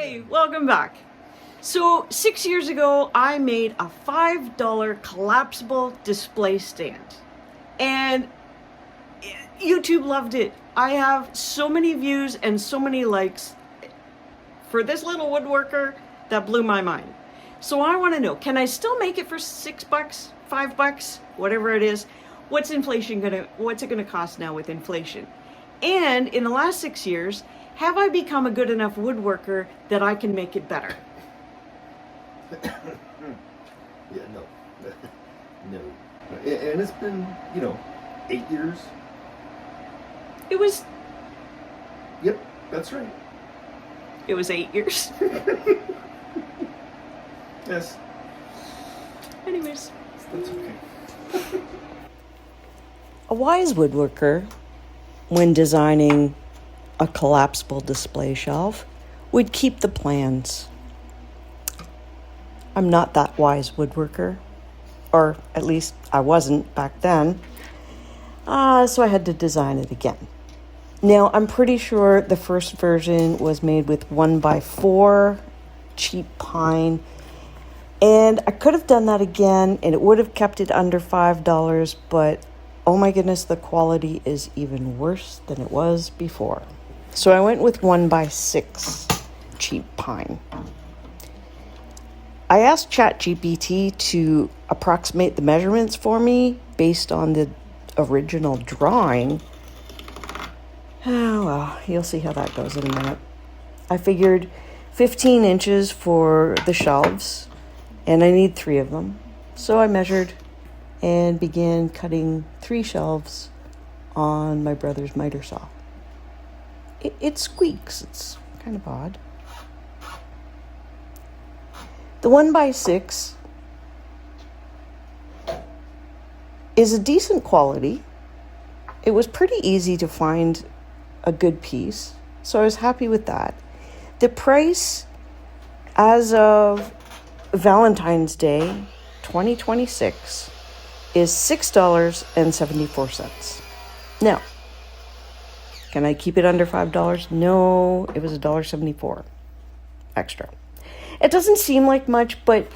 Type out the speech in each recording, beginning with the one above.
Hey, welcome back. So 6 years ago, I made a $5 collapsible display stand, and YouTube loved it. I have so many views and so many likes for this little woodworker that blew my mind. So I want to know, can I still make it for $6, $5, whatever it is? What's it gonna cost now with inflation? And in the last 6 years, have I become a good enough woodworker that I can make it better? Yeah, no. No. And it's been, 8 years. It was Yep, that's right. 8 years. Yes, Anyways. that's okay. A wise woodworker, when designing a collapsible display shelf, would keep the plans. I'm not that wise woodworker, or at least I wasn't back then, so I had to design it again. Now, I'm pretty sure the first version was made with 1x4 cheap pine, and I could have done that again, and it would have kept it under $5, but oh my goodness, the quality is even worse than it was before. So I went with 1x6 cheap pine. I asked ChatGPT to approximate the measurements for me based on the original drawing. Oh well, you'll see how that goes in a minute. I figured 15 inches for the shelves, and I need 3 of them. So I measured and began cutting 3 shelves on my brother's miter saw. It squeaks. It's kind of odd. The 1x6 is a decent quality. It was pretty easy to find a good piece, so I was happy with that. The price as of Valentine's Day 2026 is $6.74. Now, can I keep it under $5? No, it was $1.74 extra. It doesn't seem like much, but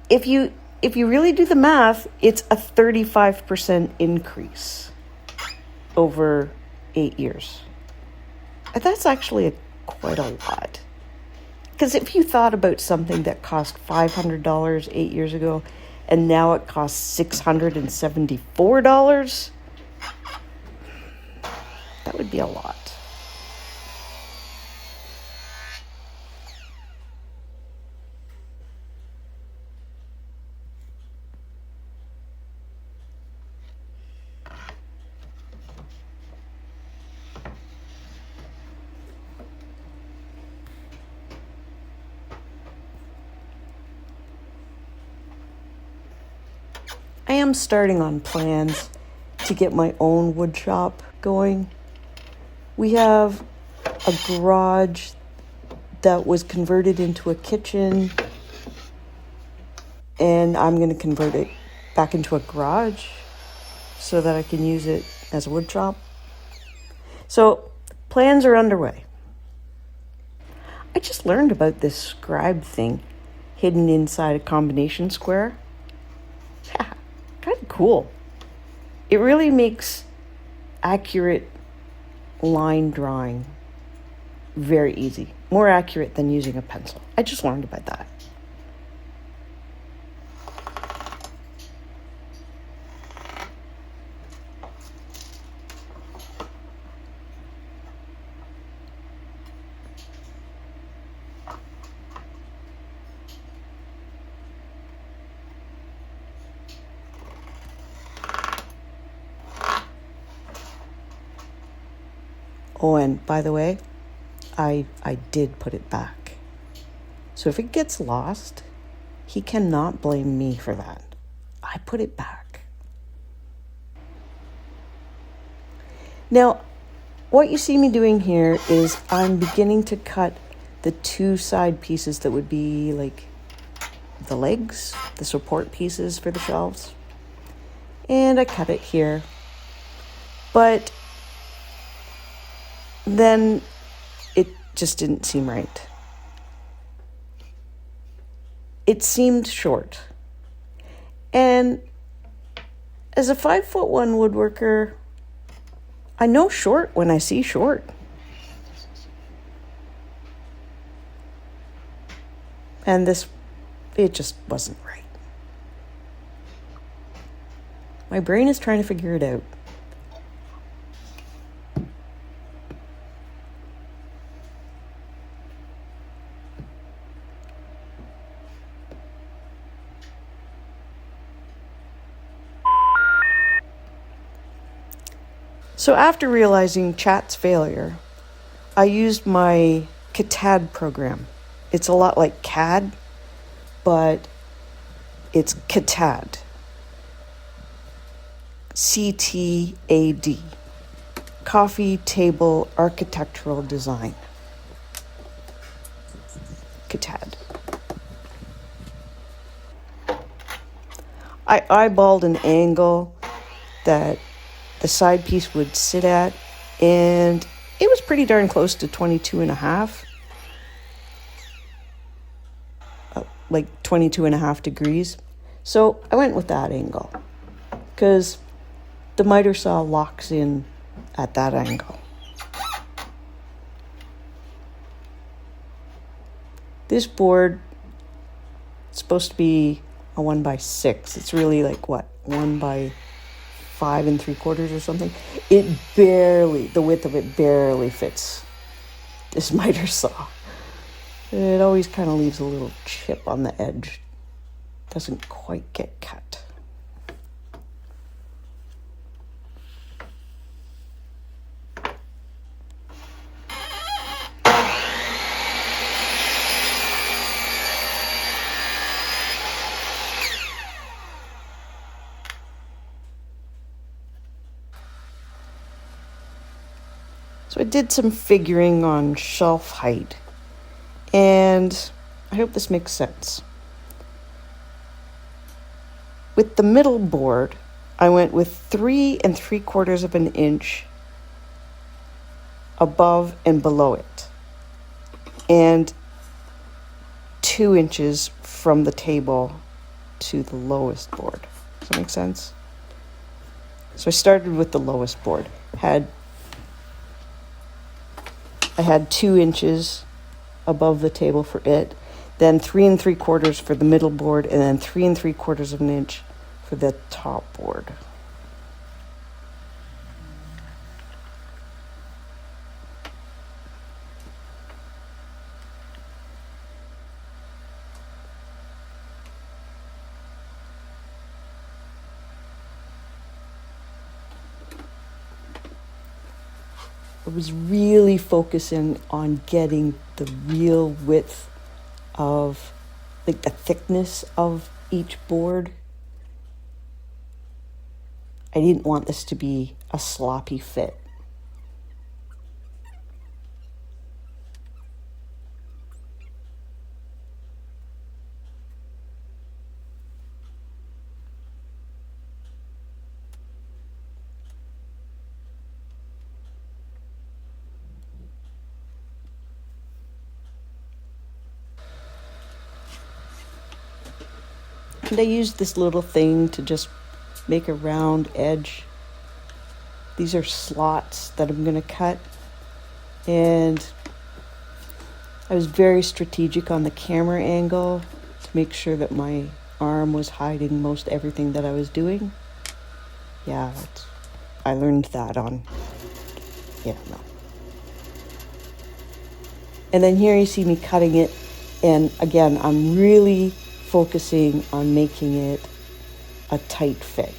if you really do the math, it's a 35% increase over 8 years. And that's actually quite a lot. Because if you thought about something that cost $500 8 years ago, and now it costs $674, that would be a lot. I am starting on plans to get my own wood shop going. We have a garage that was converted into a kitchen, and I'm going to convert it back into a garage so that I can use it as a wood shop. So plans are underway. I just learned about this scribe thing hidden inside a combination square. Kind of cool. It really makes accurate line drawing very easy. More accurate than using a pencil. I just learned about that. Oh, and by the way, I did put it back. So if it gets lost, he cannot blame me for that. I put it back. Now, what you see me doing here is I'm beginning to cut the 2 side pieces that would be like the legs, the support pieces for the shelves. And I cut it here. But then it just didn't seem right. It seemed short. And as a 5'1" woodworker, I know short when I see short. And it just wasn't right. My brain is trying to figure it out. So after realizing chat's failure, I used my CAD program. It's a lot like CAD, but it's CAD. CTAD. Coffee Table Architectural Design. CAD. I eyeballed an angle that the side piece would sit at, and it was pretty darn close to 22.5, like 22.5 degrees. So I went with that angle because the miter saw locks in at that angle. This board is supposed to be a 1x6. It's really like what, 1x5 3/4 or something. The width of it barely fits this miter saw. It always kind of leaves a little chip on the edge. Doesn't quite get cut. So I did some figuring on shelf height, and I hope this makes sense. With the middle board, I went with 3 3/4 of an inch above and below it, and 2 inches from the table to the lowest board. Does that make sense? So I started with the lowest board. I had 2 inches above the table for it, then 3 3/4 for the middle board, and then 3 3/4 of an inch for the top board. I was really focusing on getting the real width of, like, the thickness of each board. I didn't want this to be a sloppy fit. And I used this little thing to just make a round edge. These are slots that I'm going to cut. And I was very strategic on the camera angle to make sure that my arm was hiding most everything that I was doing. Yeah, I learned that on, no. And then here you see me cutting it. And again, I'm really focusing on making it a tight fit.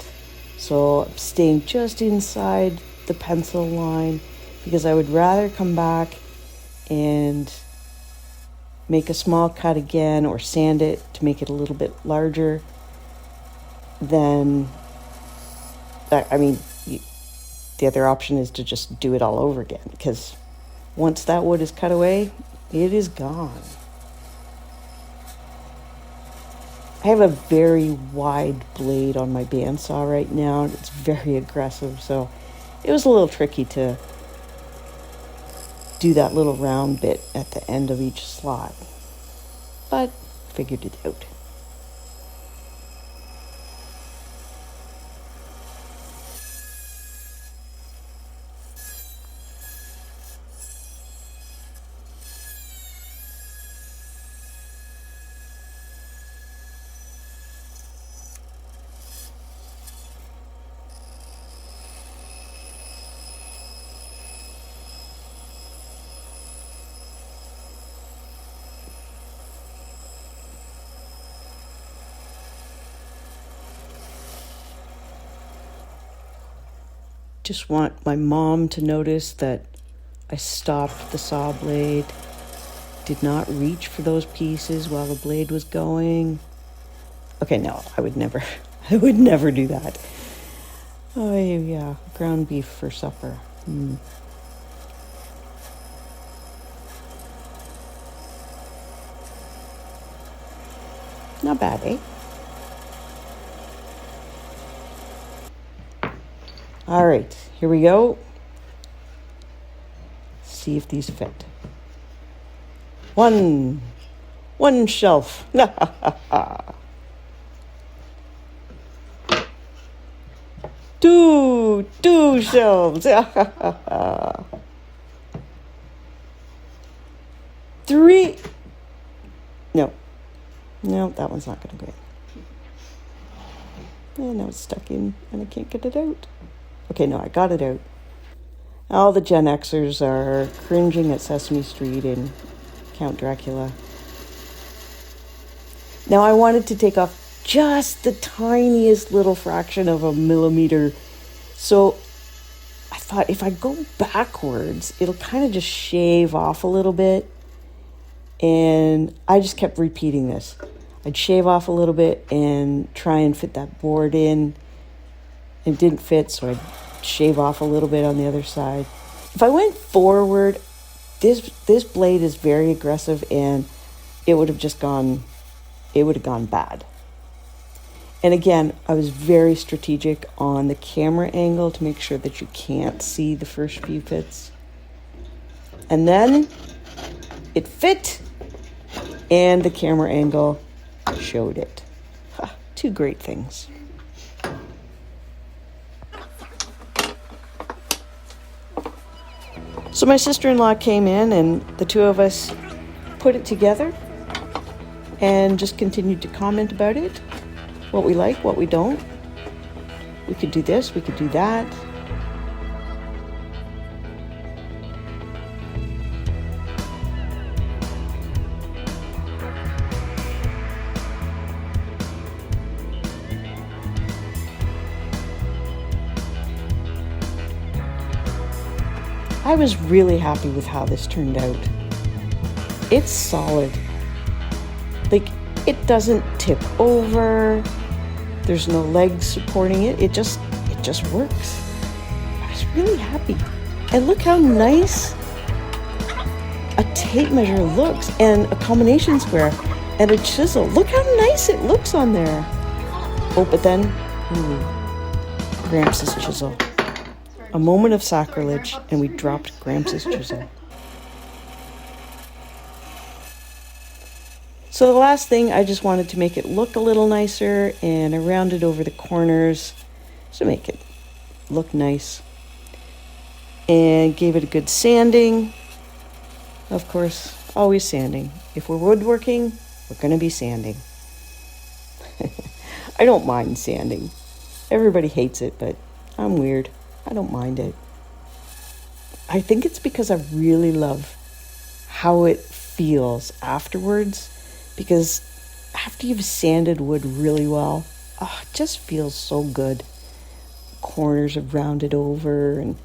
So I'm staying just inside the pencil line because I would rather come back and make a small cut again or sand it to make it a little bit larger than that. I mean, the other option is to just do it all over again, because once that wood is cut away, it is gone. I have a very wide blade on my bandsaw right now. It's very aggressive, so it was a little tricky to do that little round bit at the end of each slot. But figured it out. Just want my mom to notice that I stopped the saw blade, did not reach for those pieces while the blade was going. Okay, no, I would never do that. Oh, yeah, ground beef for supper. Not bad, eh? All right, here we go. See if these fit. One shelf. Two shelves. Three. No, that one's not gonna go in. And now it's stuck in and I can't get it out. Okay, no, I got it out. All the Gen Xers are cringing at Sesame Street and Count Dracula. Now I wanted to take off just the tiniest little fraction of a millimeter. So I thought if I go backwards, it'll kind of just shave off a little bit. And I just kept repeating this. I'd shave off a little bit and try and fit that board in. It didn't fit, so I'd shave off a little bit on the other side. If I went forward, this blade is very aggressive and it would have gone bad. And again, I was very strategic on the camera angle to make sure that you can't see the first few fits. And then it fit and the camera angle showed it. Two great things. So my sister-in-law came in and the two of us put it together and just continued to comment about it. What we like, what we don't. We could do this, we could do that. I was really happy with how this turned out. It's solid. Like, it doesn't tip over. There's no legs supporting it. It just works. I was really happy. And look how nice a tape measure looks, and a combination square, and a chisel. Look how nice it looks on there. Oh, but then, Gramps' chisel. A moment of sacrilege, and we dropped Gramps' chisel. So the last thing, I just wanted to make it look a little nicer, and I rounded over the corners to make it look nice. And gave it a good sanding. Of course, always sanding. If we're woodworking, we're going to be sanding. I don't mind sanding. Everybody hates it, but I'm weird. I don't mind it. I think it's because I really love how it feels afterwards, because after you've sanded wood really well, it just feels so good. Corners are rounded over and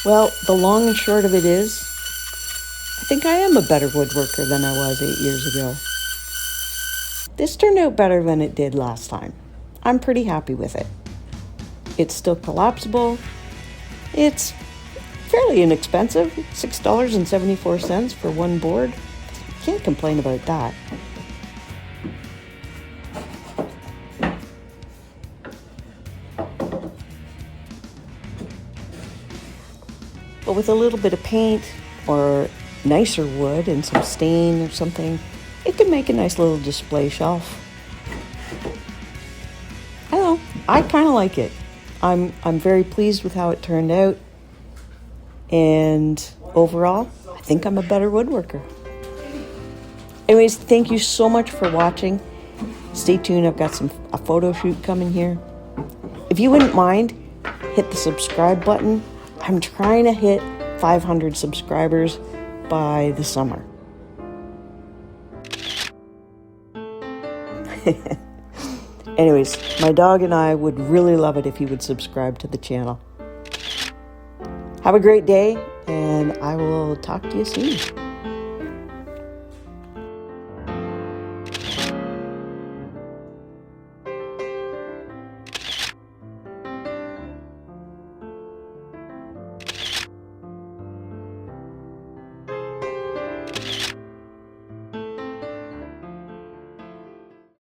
Well, the long and short of it is, I think I am a better woodworker than I was 8 years ago. This turned out better than it did last time. I'm pretty happy with it. It's still collapsible. It's fairly inexpensive, $6.74 for one board. Can't complain about that. But with a little bit of paint or nicer wood and some stain or something, it can make a nice little display shelf. I don't know, I kind of like it. I'm very pleased with how it turned out. And overall, I think I'm a better woodworker. Anyways, thank you so much for watching. Stay tuned, I've got a photo shoot coming here. If you wouldn't mind, hit the subscribe button. I'm trying to hit 500 subscribers by the summer. Anyways, my dog and I would really love it if you would subscribe to the channel. Have a great day, and I will talk to you soon.